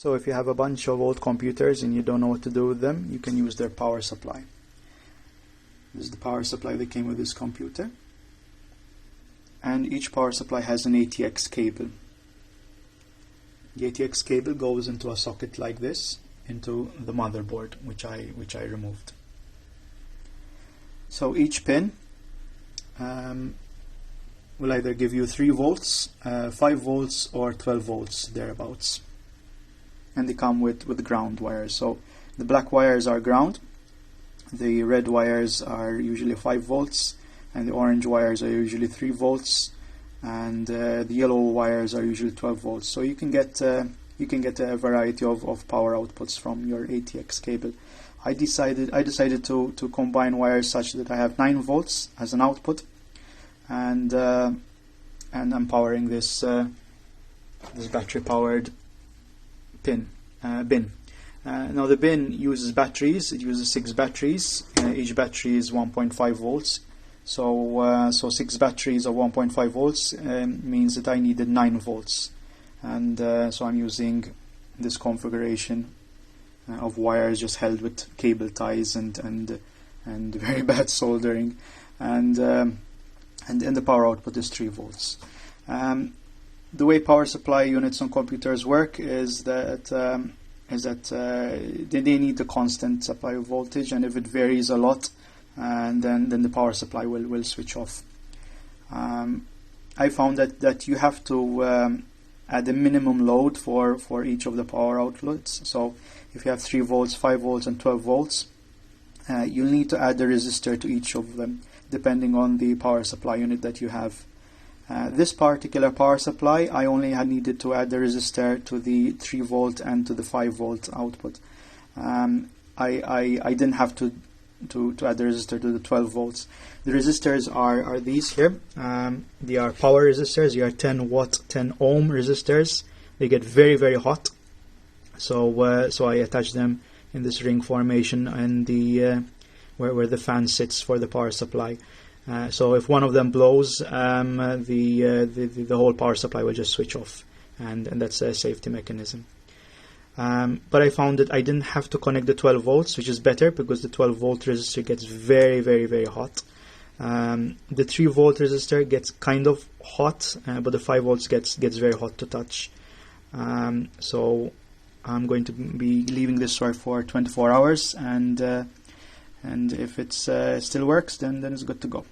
So if you have a bunch of old computers and you don't know what to do with them, you can use their power supply. This is the power supply that came with this computer. And each power supply has an ATX cable. The ATX cable goes into a socket like this, into the motherboard, which I removed. So each pin will either give you 3 volts, 5 volts, or 12 volts, thereabouts. And they come with ground wires. So the black wires are ground, the red wires are usually 5 volts, and the orange wires are usually 3 volts, and the yellow wires are usually 12 volts. So you can get a variety of power outputs from your ATX cable. I decided to combine wires such that I have 9 volts as an output, and I'm powering this battery powered bin. Now the bin uses batteries. It uses 6 batteries. Each battery is 1.5 volts. So 6 batteries of 1.5 volts means that I needed 9 volts, and so I'm using this configuration of wires just held with cable ties and very bad soldering, and the power output is 3 volts. The way power supply units on computers work is that they need a constant supply of voltage, and if it varies a lot, and then the power supply will switch off. I found that you have to add a minimum load for each of the power outlets. So if you have 3 volts, 5 volts, and 12 volts, you'll need to add a resistor to each of them, depending on the power supply unit that you have. This particular power supply, I only had needed to add the resistor to the 3 volt and to the 5 volt output. I didn't have to add the resistor to the 12 volts. The resistors are these here. They are power resistors. They are 10 watt, 10 ohm resistors. They get very, very hot. So I attach them in this ring formation and the where the fan sits for the power supply. So if one of them blows, the whole power supply will just switch off, and that's a safety mechanism. But I found that I didn't have to connect the 12 volts, which is better because the 12 volt resistor gets very, very, very hot. The 3 volt resistor gets kind of hot, but the 5 volts gets very hot to touch. So I'm going to be leaving this for 24 hours, and if it still works, then it's good to go.